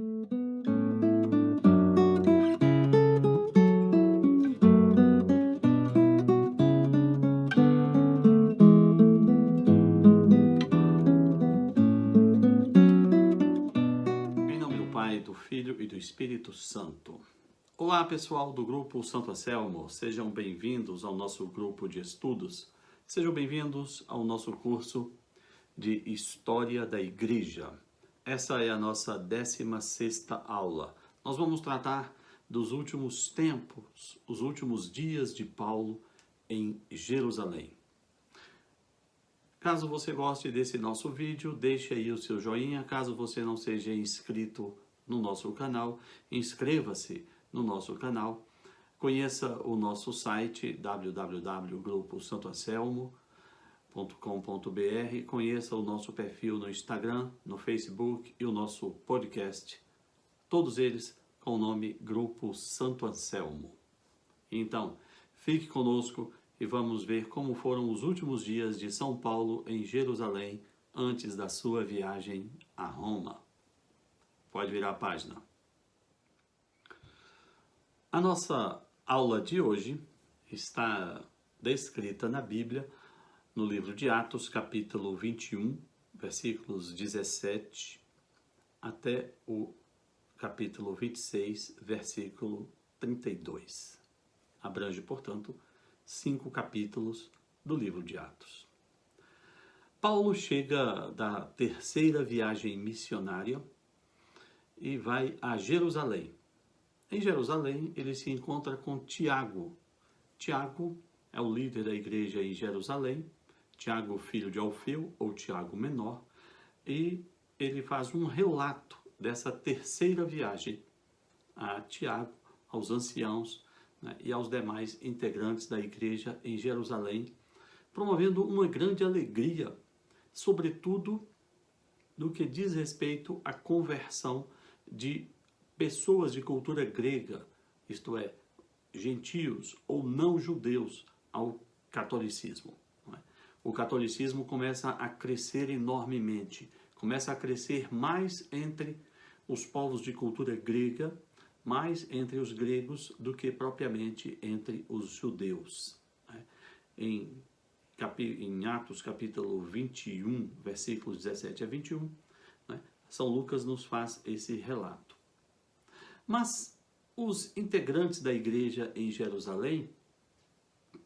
Em nome do Pai, do Filho e do Espírito Santo. Olá, pessoal do Grupo Santo Anselmo, sejam bem-vindos ao nosso grupo de estudos. Sejam bem-vindos ao nosso curso de História da Igreja. Essa é a nossa 16ª aula. Nós vamos tratar dos últimos tempos, os últimos dias de Paulo em Jerusalém. Caso você goste desse nosso vídeo, deixe aí o seu joinha. Caso você não seja inscrito no nosso canal, inscreva-se no nosso canal. Conheça o nosso site www.gruposantoanselmo.com.br. Conheça o nosso perfil no Instagram, no Facebook e o nosso podcast. Todos eles com o nome Grupo Santo Anselmo. Então, fique conosco e vamos ver como foram os últimos dias de São Paulo em Jerusalém antes da sua viagem a Roma. Pode virar a página. A nossa aula de hoje está descrita na Bíblia, no livro de Atos, capítulo 21, versículos 17 até o capítulo 26, versículo 32. Abrange, portanto, 5 capítulos do livro de Atos. Paulo chega da terceira viagem missionária e vai a Jerusalém. Em Jerusalém, ele se encontra com Tiago. Tiago é o líder da igreja em Jerusalém, Tiago, filho de Alfeu, ou Tiago menor, e ele faz um relato dessa terceira viagem a Tiago, aos anciãos, e aos demais integrantes da igreja em Jerusalém, promovendo uma grande alegria, sobretudo no que diz respeito à conversão de pessoas de cultura grega, isto é, gentios ou não judeus, ao catolicismo. O catolicismo começa a crescer enormemente, começa a crescer mais entre os povos de cultura grega, mais entre os gregos do que propriamente entre os judeus. Em Atos capítulo 21, versículos 17 a 21, São Lucas nos faz esse relato. Mas os integrantes da igreja em Jerusalém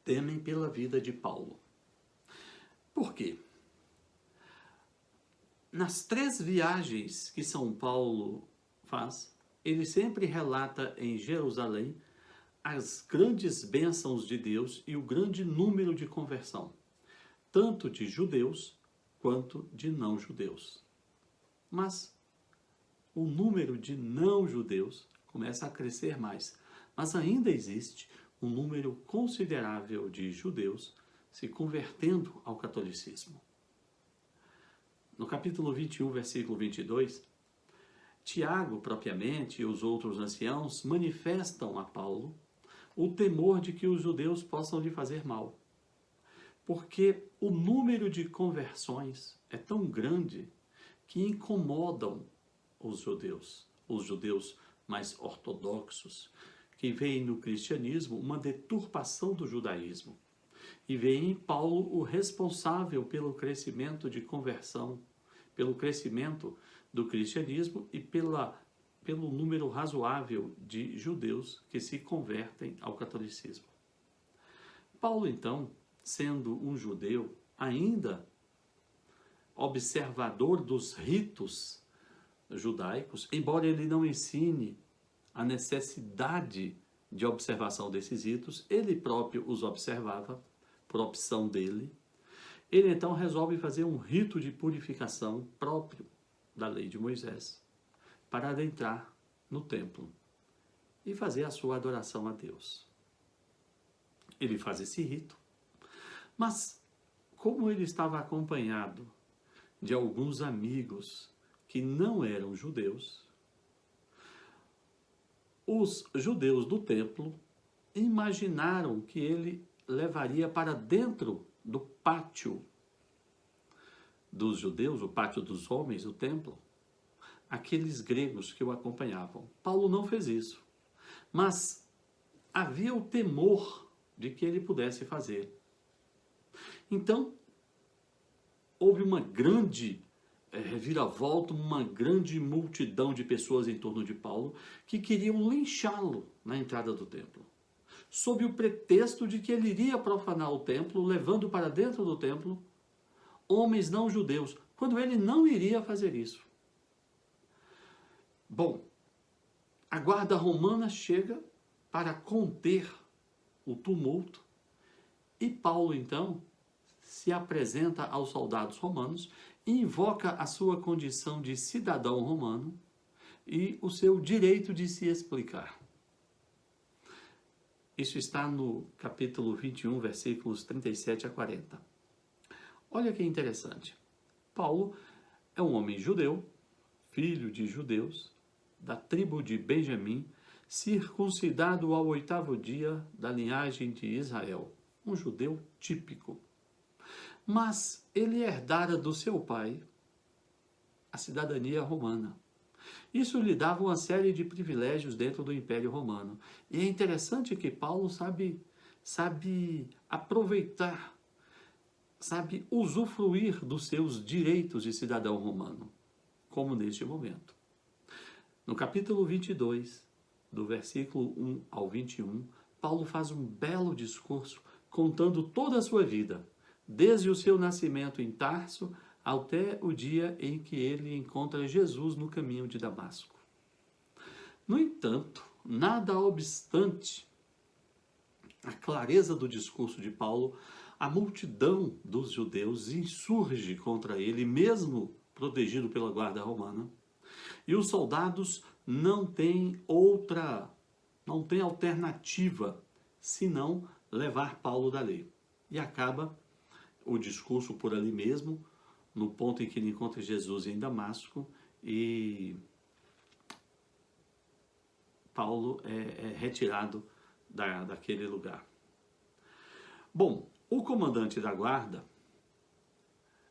temem pela vida de Paulo. Por quê? Nas 3 viagens que São Paulo faz, ele sempre relata em Jerusalém as grandes bênçãos de Deus e o grande número de conversão, tanto de judeus quanto de não-judeus. Mas o número de não-judeus começa a crescer mais, mas ainda existe um número considerável de judeus se convertendo ao catolicismo. No capítulo 21, versículo 22, Tiago, propriamente, e os outros anciãos manifestam a Paulo o temor de que os judeus possam lhe fazer mal. Porque o número de conversões é tão grande que incomodam os judeus mais ortodoxos, que veem no cristianismo uma deturpação do judaísmo e veem em Paulo o responsável pelo crescimento de conversão, pelo crescimento do cristianismo e pelo número razoável de judeus que se convertem ao catolicismo. Paulo, então, sendo um judeu, ainda observador dos ritos judaicos, embora ele não ensine a necessidade de observação desses ritos, ele próprio os observava, por opção dele. Ele então resolve fazer um rito de purificação próprio da lei de Moisés, para adentrar no templo e fazer a sua adoração a Deus. Ele faz esse rito, mas como ele estava acompanhado de alguns amigos que não eram judeus, os judeus do templo imaginaram que ele levaria para dentro do pátio dos judeus, o pátio dos homens, o templo, aqueles gregos que o acompanhavam. Paulo não fez isso, mas havia o temor de que ele pudesse fazer. Então, houve uma grande reviravolta, uma grande multidão de pessoas em torno de Paulo que queriam linchá-lo na entrada do templo, sob o pretexto de que ele iria profanar o templo, levando para dentro do templo homens não judeus, quando ele não iria fazer isso. Bom, a guarda romana chega para conter o tumulto e Paulo, então, se apresenta aos soldados romanos e invoca a sua condição de cidadão romano e o seu direito de se explicar. Isso está no capítulo 21, versículos 37 a 40. Olha que interessante. Paulo é um homem judeu, filho de judeus, da tribo de Benjamim, circuncidado ao 8º dia da linhagem de Israel, um judeu típico. Mas ele herdara do seu pai a cidadania romana. Isso lhe dava uma série de privilégios dentro do Império Romano. E é interessante que Paulo sabe aproveitar, sabe usufruir dos seus direitos de cidadão romano, como neste momento. No capítulo 22, do versículo 1 ao 21, Paulo faz um belo discurso contando toda a sua vida, desde o seu nascimento em Tarso até o dia em que ele encontra Jesus no caminho de Damasco. No entanto, nada obstante a clareza do discurso de Paulo, a multidão dos judeus insurge contra ele, mesmo protegido pela guarda romana, e os soldados não têm alternativa senão levar Paulo dali. E acaba o discurso por ali mesmo, no ponto em que ele encontra Jesus em Damasco, e Paulo é retirado daquele lugar. Bom, o comandante da guarda,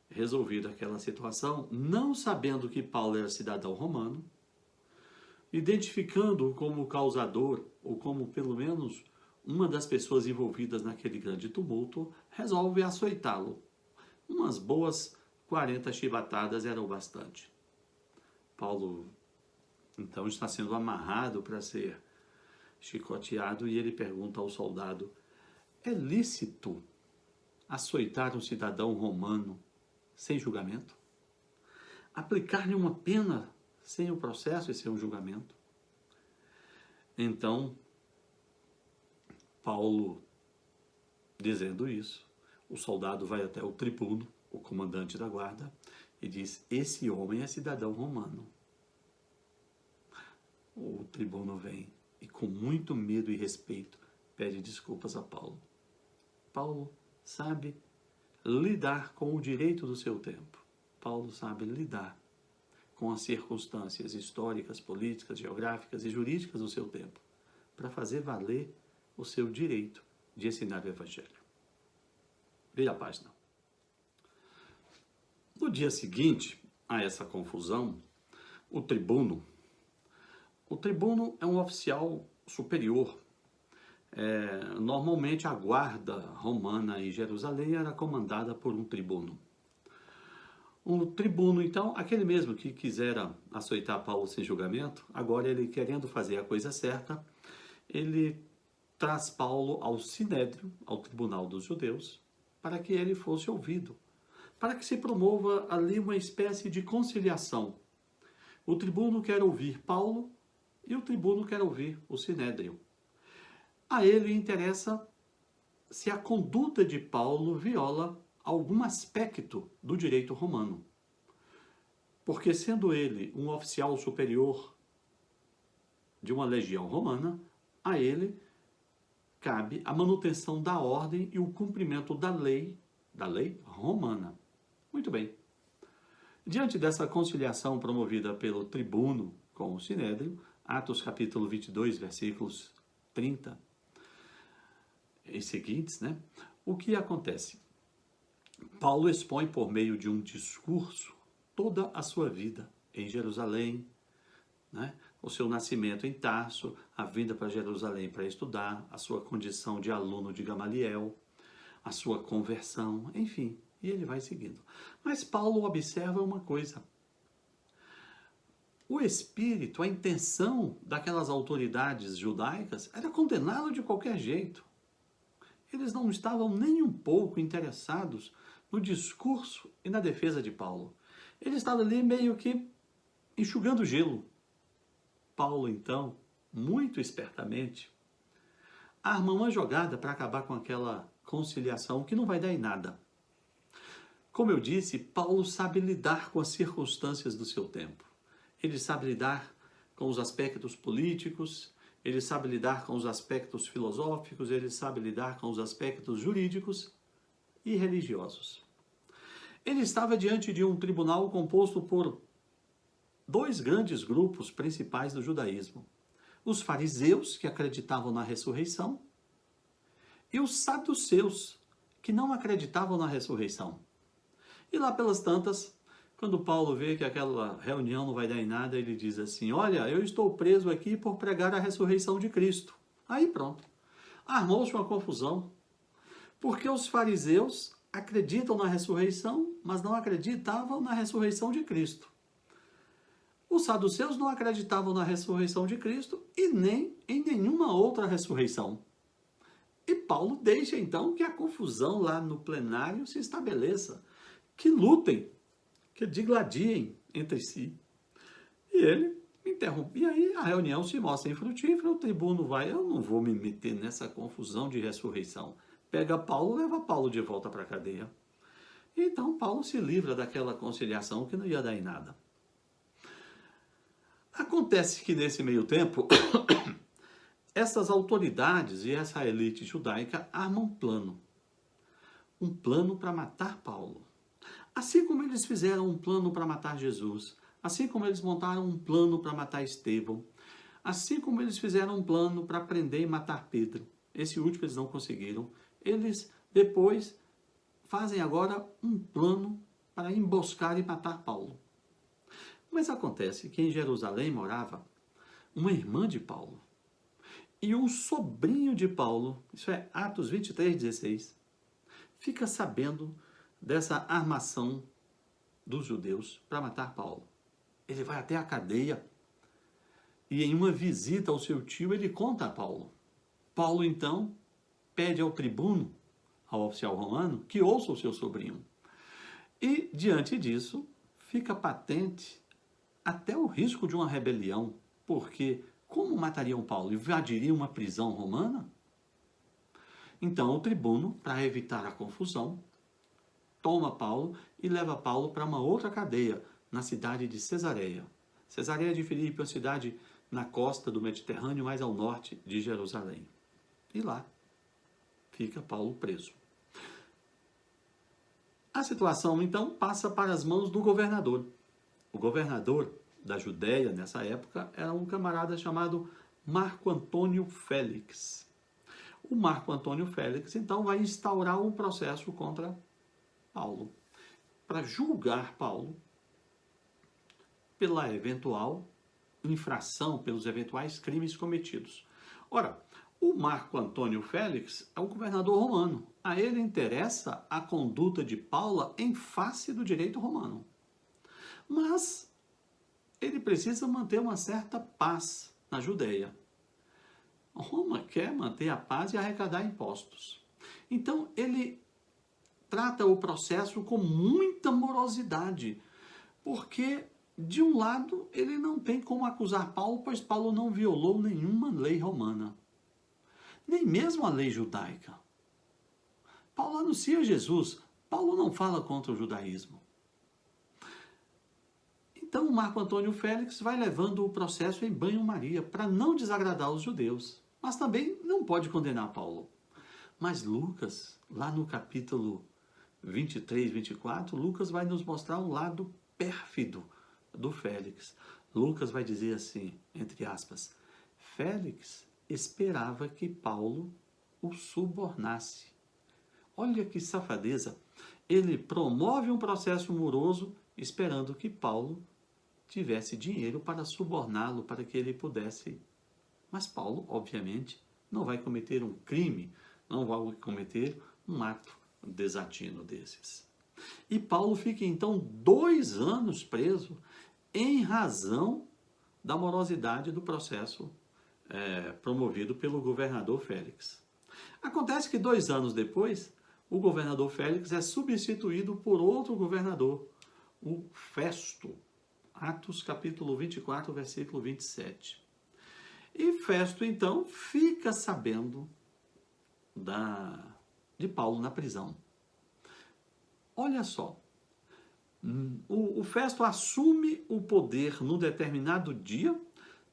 resolvida aquela situação, não sabendo que Paulo era cidadão romano, identificando-o como causador, ou como pelo menos uma das pessoas envolvidas naquele grande tumulto, resolve açoitá-lo. Umas boas 40 chibatadas eram bastante. Paulo, então, está sendo amarrado para ser chicoteado e ele pergunta ao soldado: é lícito açoitar um cidadão romano sem julgamento? Aplicar-lhe uma pena sem o processo e sem o julgamento? Então, Paulo, dizendo isso, o soldado vai até o tribuno, o comandante da guarda, e diz: esse homem é cidadão romano. O tribuno vem e, com muito medo e respeito, pede desculpas a Paulo. Paulo sabe lidar com o direito do seu tempo. Paulo sabe lidar com as circunstâncias históricas, políticas, geográficas e jurídicas do seu tempo, para fazer valer o seu direito de ensinar o Evangelho. Vira a página. No dia seguinte a essa confusão, o tribuno é um oficial superior. Normalmente a guarda romana em Jerusalém era comandada por um tribuno. O tribuno, então, aquele mesmo que quisera açoitar Paulo sem julgamento, agora ele, querendo fazer a coisa certa, ele traz Paulo ao Sinédrio, ao Tribunal dos Judeus, para que ele fosse ouvido, para que se promova ali uma espécie de conciliação. O tribuno quer ouvir Paulo e o tribuno quer ouvir o Sinédrio. A ele interessa se a conduta de Paulo viola algum aspecto do direito romano. Porque, sendo ele um oficial superior de uma legião romana, a ele cabe a manutenção da ordem e o cumprimento da lei romana. Muito bem. Diante dessa conciliação promovida pelo tribuno com o Sinédrio, Atos capítulo 22, versículos 30 e seguintes, o que acontece? Paulo expõe por meio de um discurso toda a sua vida em Jerusalém, né? O seu nascimento em Tarso, a vinda para Jerusalém para estudar, a sua condição de aluno de Gamaliel, a sua conversão, enfim, e ele vai seguindo. Mas Paulo observa uma coisa. O espírito, a intenção daquelas autoridades judaicas era condená-lo de qualquer jeito. Eles não estavam nem um pouco interessados no discurso e na defesa de Paulo. Ele estava ali meio que enxugando gelo. Paulo, então, muito espertamente, arma uma jogada para acabar com aquela conciliação que não vai dar em nada. Como eu disse, Paulo sabe lidar com as circunstâncias do seu tempo. Ele sabe lidar com os aspectos políticos, ele sabe lidar com os aspectos filosóficos, ele sabe lidar com os aspectos jurídicos e religiosos. Ele estava diante de um tribunal composto por dois grandes grupos principais do judaísmo. Os fariseus, que acreditavam na ressurreição, e os saduceus, que não acreditavam na ressurreição. E lá pelas tantas, quando Paulo vê que aquela reunião não vai dar em nada, ele diz assim: olha, eu estou preso aqui por pregar a ressurreição de Cristo. Aí pronto, armou-se uma confusão, porque os fariseus acreditam na ressurreição, mas não acreditavam na ressurreição de Cristo. Os saduceus não acreditavam na ressurreição de Cristo e nem em nenhuma outra ressurreição. E Paulo deixa então que a confusão lá no plenário se estabeleça, que lutem, que digladiem entre si. E ele interrompe. E aí a reunião se mostra infrutífera, o tribuno vai: eu não vou me meter nessa confusão de ressurreição. Pega Paulo, leva Paulo de volta para a cadeia. Então Paulo se livra daquela conciliação que não ia dar em nada. Acontece que nesse meio tempo, essas autoridades e essa elite judaica armam um plano para matar Paulo. Assim como eles fizeram um plano para matar Jesus, assim como eles montaram um plano para matar Estevão, assim como eles fizeram um plano para prender e matar Pedro. Esse último eles não conseguiram. Eles depois fazem agora um plano para emboscar e matar Paulo. Mas acontece que em Jerusalém morava uma irmã de Paulo e um sobrinho de Paulo, isso é Atos 23:16, fica sabendo dessa armação dos judeus para matar Paulo. Ele vai até a cadeia e em uma visita ao seu tio ele conta a Paulo. Paulo então pede ao tribuno, ao oficial romano, que ouça o seu sobrinho. E diante disso fica patente até o risco de uma rebelião, porque como matariam Paulo? Invadiriam uma prisão romana? Então o tribuno, para evitar a confusão, toma Paulo e leva Paulo para uma outra cadeia, na cidade de Cesareia. Cesareia de Filipe é uma cidade na costa do Mediterrâneo, mais ao norte de Jerusalém. E lá fica Paulo preso. A situação, então, passa para as mãos do governador. O governador da Judéia, nessa época, era um camarada chamado Marco Antônio Félix. O Marco Antônio Félix, então, vai instaurar um processo contra Paulo, para julgar Paulo pela eventual infração, pelos eventuais crimes cometidos. Ora, o Marco Antônio Félix é o governador romano. A ele interessa a conduta de Paulo em face do direito romano. Mas ele precisa manter uma certa paz na Judéia. Roma quer manter a paz e arrecadar impostos. Então, ele trata o processo com muita morosidade, porque, de um lado, ele não tem como acusar Paulo, pois Paulo não violou nenhuma lei romana, nem mesmo a lei judaica. Paulo anuncia Jesus, Paulo não fala contra o judaísmo. Então, Marco Antônio Félix vai levando o processo em banho-maria para não desagradar os judeus, mas também não pode condenar Paulo. Mas Lucas, lá no capítulo 23, 24, Lucas vai nos mostrar um lado pérfido do Félix. Lucas vai dizer assim, entre aspas, Félix esperava que Paulo o subornasse. Olha que safadeza! Ele promove um processo moroso esperando que Paulo tivesse dinheiro para suborná-lo para que ele pudesse. Mas Paulo, obviamente, não vai cometer um crime, não vai cometer um ato desatino desses. E Paulo fica então 2 anos preso em razão da morosidade do processo promovido pelo governador Félix. Acontece que 2 anos depois, o governador Félix é substituído por outro governador, o Festo. Atos capítulo 24, versículo 27. E Festo, então, fica sabendo de Paulo na prisão. Olha só, o Festo assume o poder num determinado dia,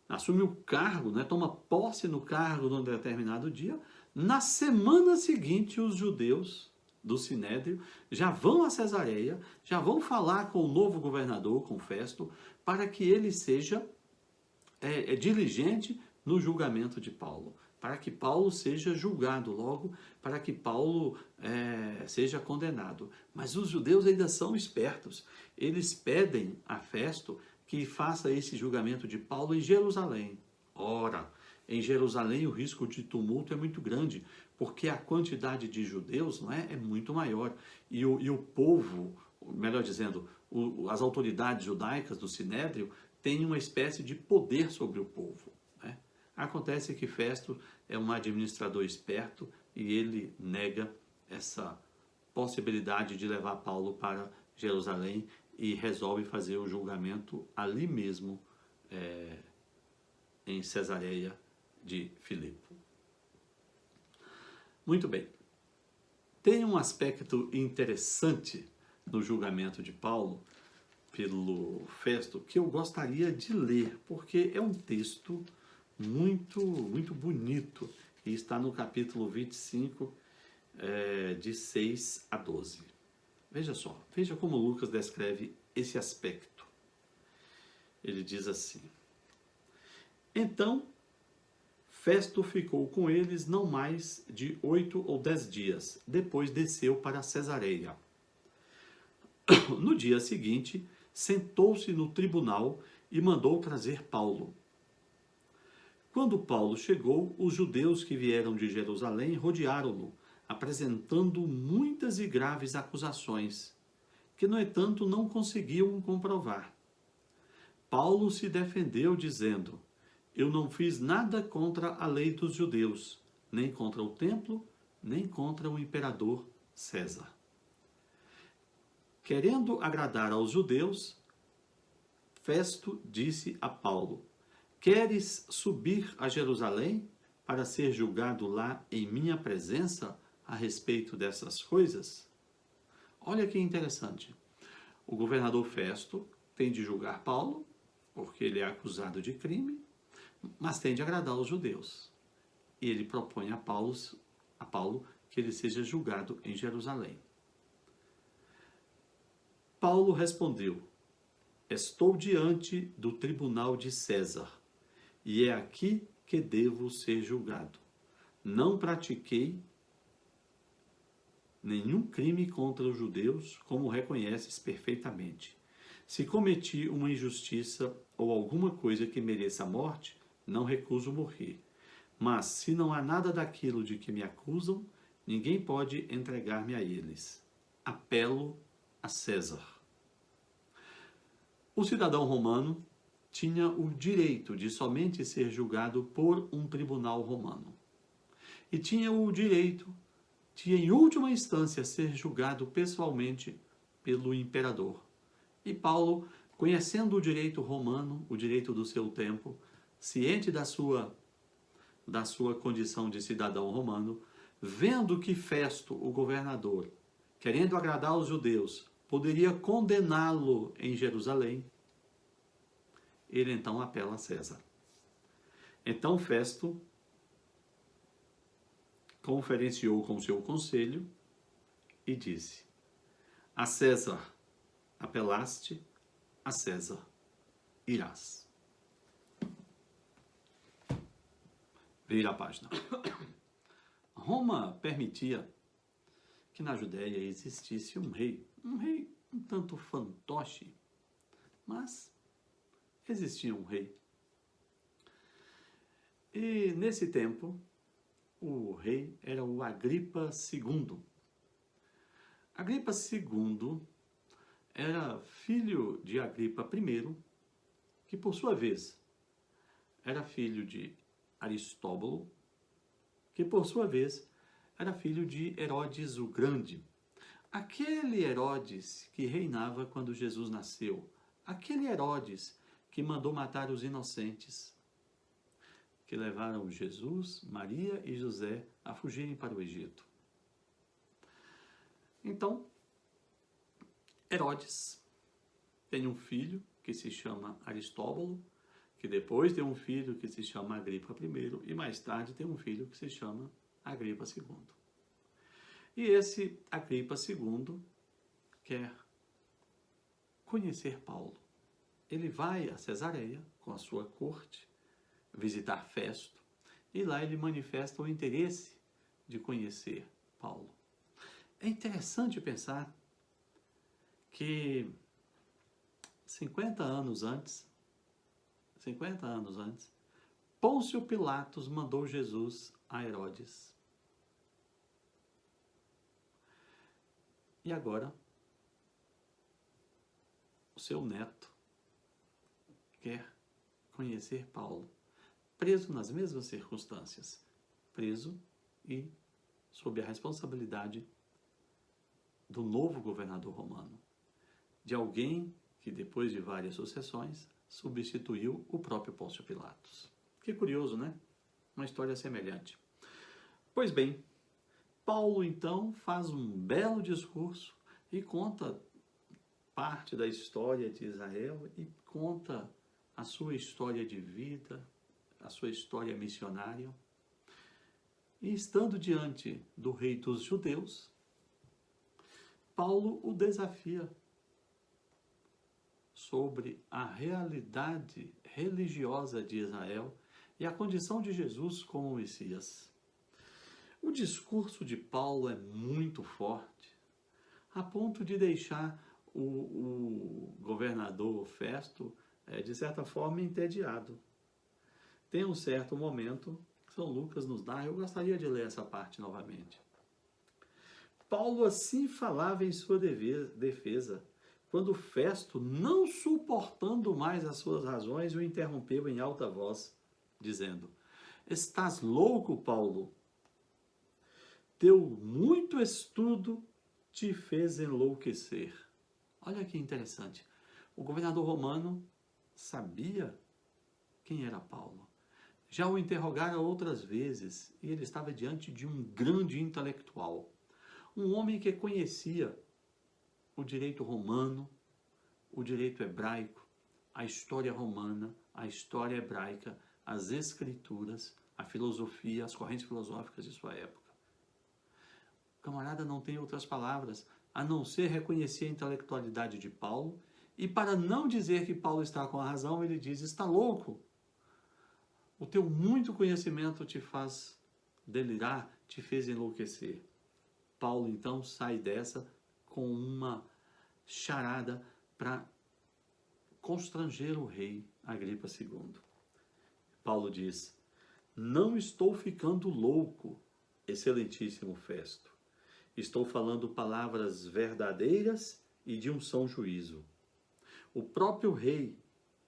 assume o cargo, né, toma posse no cargo num determinado dia. Na semana seguinte, os judeus do Sinédrio já vão a Cesareia, já vão falar com o novo governador, com Festo, para que ele seja diligente no julgamento de Paulo, para que Paulo seja julgado logo, para que Paulo seja condenado. Mas os judeus ainda são espertos. Eles pedem a Festo que faça esse julgamento de Paulo em Jerusalém. Ora, em Jerusalém o risco de tumulto é muito grande, porque a quantidade de judeus é muito maior. E o povo, melhor dizendo, as autoridades judaicas do Sinédrio têm uma espécie de poder sobre o povo. Acontece que Festo é um administrador esperto e ele nega essa possibilidade de levar Paulo para Jerusalém e resolve fazer o julgamento ali mesmo, em Cesareia de Filipe. Muito bem. Tem um aspecto interessante no julgamento de Paulo pelo Festo que eu gostaria de ler, porque é um texto muito bonito e está no capítulo 25, de 6 a 12. Veja só, veja como Lucas descreve esse aspecto. Ele diz assim: Então, Festo ficou com eles não mais de 8 ou 10 dias, depois desceu para Cesareia. No dia seguinte, sentou-se no tribunal e mandou trazer Paulo. Quando Paulo chegou, os judeus que vieram de Jerusalém rodearam-no, apresentando muitas e graves acusações, que, no entanto, não conseguiam comprovar. Paulo se defendeu, dizendo: Eu não fiz nada contra a lei dos judeus, nem contra o templo, nem contra o imperador César. Querendo agradar aos judeus, Festo disse a Paulo: Queres subir a Jerusalém para ser julgado lá em minha presença a respeito dessas coisas? Olha que interessante. O governador Festo tem de julgar Paulo, porque ele é acusado de crime, mas tem de agradar aos judeus. E ele propõe a Paulo que ele seja julgado em Jerusalém. Paulo respondeu: Estou diante do tribunal de César, e é aqui que devo ser julgado. Não pratiquei nenhum crime contra os judeus, como reconheces perfeitamente. Se cometi uma injustiça ou alguma coisa que mereça a morte, não recuso morrer. Mas, se não há nada daquilo de que me acusam, ninguém pode entregar-me a eles. Apelo a César. O cidadão romano tinha o direito de somente ser julgado por um tribunal romano. E tinha o direito de, em última instância, ser julgado pessoalmente pelo imperador. E Paulo, conhecendo o direito romano, o direito do seu tempo, ciente da sua condição de cidadão romano, vendo que Festo, o governador, querendo agradar aos judeus, poderia condená-lo em Jerusalém, ele então apela a César. Então Festo conferenciou com seu conselho e disse: A César apelaste, a César irás. Vira a página. Roma permitia que na Judéia existisse um rei um tanto fantoche, mas existia um rei. E nesse tempo, o rei era o Agripa II. Agripa II era filho de Agripa I, que por sua vez era filho de Aristóbulo, que por sua vez era filho de Herodes o Grande. Aquele Herodes que reinava quando Jesus nasceu, aquele Herodes que mandou matar os inocentes, que levaram Jesus, Maria e José a fugirem para o Egito. Então, Herodes tem um filho que se chama Aristóbulo, que depois tem um filho que se chama Agripa I, e mais tarde tem um filho que se chama Agripa II. E esse Agripa II quer conhecer Paulo. Ele vai a Cesareia com a sua corte, visitar Festo, e lá ele manifesta o interesse de conhecer Paulo. É interessante pensar que 50 anos antes, Pôncio Pilatos mandou Jesus a Herodes. E agora, o seu neto quer conhecer Paulo, preso nas mesmas circunstâncias, preso e sob a responsabilidade do novo governador romano, de alguém que depois de várias sucessões substituiu o próprio Pôncio Pilatos. Que curioso, né? Uma história semelhante. Pois bem, Paulo então faz um belo discurso e conta parte da história de Israel e conta a sua história de vida, a sua história missionária. E estando diante do rei dos judeus, Paulo o desafia sobre a realidade religiosa de Israel e a condição de Jesus como Messias. O discurso de Paulo é muito forte, a ponto de deixar o governador Festo, de certa forma, entediado. Tem um certo momento, São Lucas nos narra, eu gostaria de ler essa parte novamente. Paulo assim falava em sua defesa, quando Festo, não suportando mais as suas razões, o interrompeu em alta voz, dizendo: "Estás louco, Paulo? Teu muito estudo te fez enlouquecer." Olha que interessante. O governador romano sabia quem era Paulo. Já o interrogara outras vezes e ele estava diante de um grande intelectual. Um homem que conhecia o direito romano, o direito hebraico, a história romana, a história hebraica, as escrituras, a filosofia, as correntes filosóficas de sua época. O camarada não tem outras palavras a não ser reconhecer a intelectualidade de Paulo, e para não dizer que Paulo está com a razão, ele diz: "Está louco? O teu muito conhecimento te faz delirar, te fez enlouquecer." Paulo então sai dessa com uma charada para constranger o rei Agripa II. Paulo diz: "Não estou ficando louco, excelentíssimo Festo. Estou falando palavras verdadeiras e de um são juízo. O próprio rei,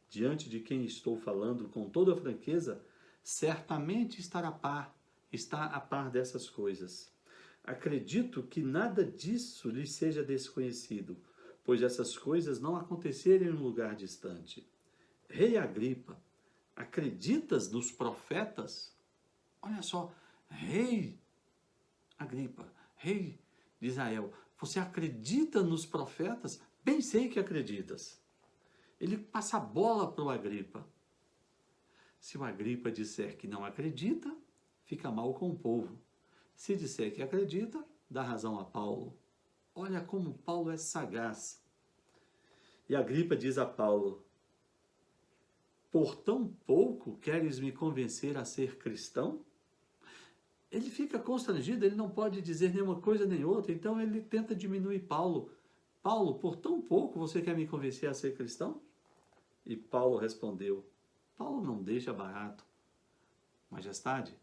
diante de quem estou falando com toda franqueza, certamente está a par dessas coisas. Acredito que nada disso lhe seja desconhecido, pois essas coisas não aconteceram em um lugar distante. Rei Agripa, acreditas nos profetas?" Olha só, rei Agripa, rei de Israel, você acredita nos profetas? Bem sei que acreditas. Ele passa a bola para o Agripa. Se o Agripa disser que não acredita, fica mal com o povo. Se disser que acredita, dá razão a Paulo. Olha como Paulo é sagaz. E Agripa diz a Paulo: "Por tão pouco queres me convencer a ser cristão?" Ele fica constrangido, ele não pode dizer nenhuma coisa nem outra, então ele tenta diminuir Paulo. "Paulo, por tão pouco você quer me convencer a ser cristão?" E Paulo respondeu: Paulo não deixa barato. Majestade,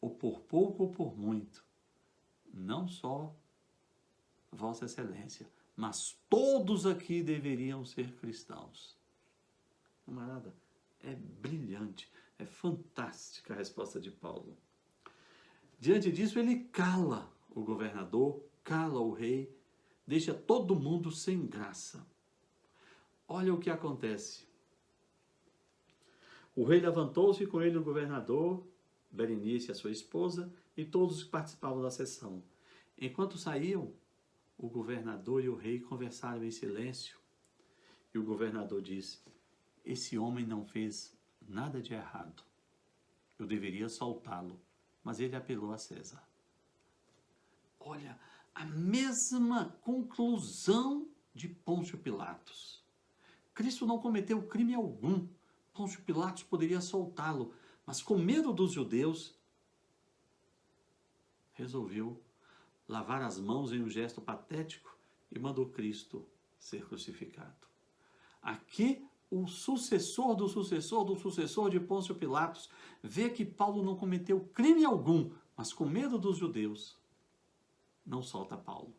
ou por pouco ou por muito, não só Vossa Excelência, mas todos aqui deveriam ser cristãos. Camarada, é brilhante, é fantástica a resposta de Paulo. Diante disso, ele cala o governador, cala o rei, deixa todo mundo sem graça. Olha o que acontece. O rei levantou-se, com ele o governador, Berenice, a sua esposa, e todos que participavam da sessão. Enquanto saíam, o governador e o rei conversaram em silêncio. E o governador disse: esse homem não fez nada de errado. Eu deveria soltá-lo, mas ele apelou a César. Olha, a mesma conclusão de Pôncio Pilatos. Cristo não cometeu crime algum. Pôncio Pilatos poderia soltá-lo, mas com medo dos judeus, resolveu lavar as mãos em um gesto patético e mandou Cristo ser crucificado. Aqui, o sucessor do sucessor do sucessor de Pôncio Pilatos vê que Paulo não cometeu crime algum, mas com medo dos judeus, não solta Paulo.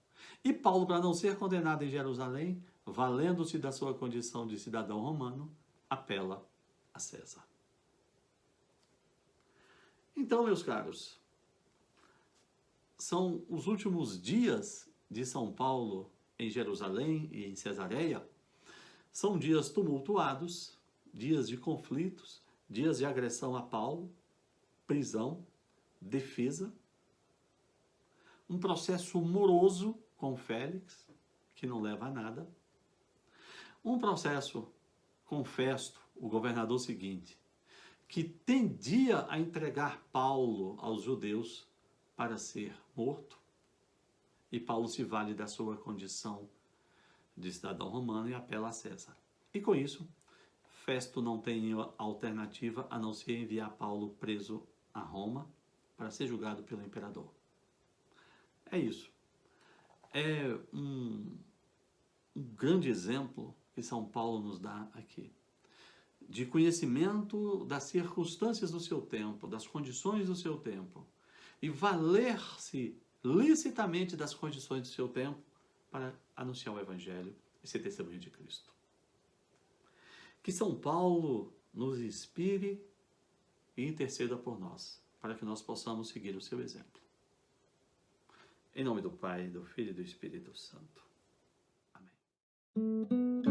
E Paulo, para não ser condenado em Jerusalém, valendo-se da sua condição de cidadão romano, apela a César. Então, meus caros, são os últimos dias de São Paulo em Jerusalém e em Cesareia. São dias tumultuados, dias de conflitos, dias de agressão a Paulo, prisão, defesa, um processo moroso com Félix, que não leva a nada, um processo com Festo, o governador seguinte, que tendia a entregar Paulo aos judeus para ser morto, e Paulo se vale da sua condição de cidadão romano e apela a César. E com isso, Festo não tem alternativa a não ser enviar Paulo preso a Roma para ser julgado pelo imperador. É isso. É um grande exemplo que São Paulo nos dá aqui, de conhecimento das circunstâncias do seu tempo, das condições do seu tempo, e valer-se licitamente das condições do seu tempo para anunciar o Evangelho e ser testemunha de Cristo. Que São Paulo nos inspire e interceda por nós, para que nós possamos seguir o seu exemplo. Em nome do Pai, do Filho e do Espírito Santo. Amém.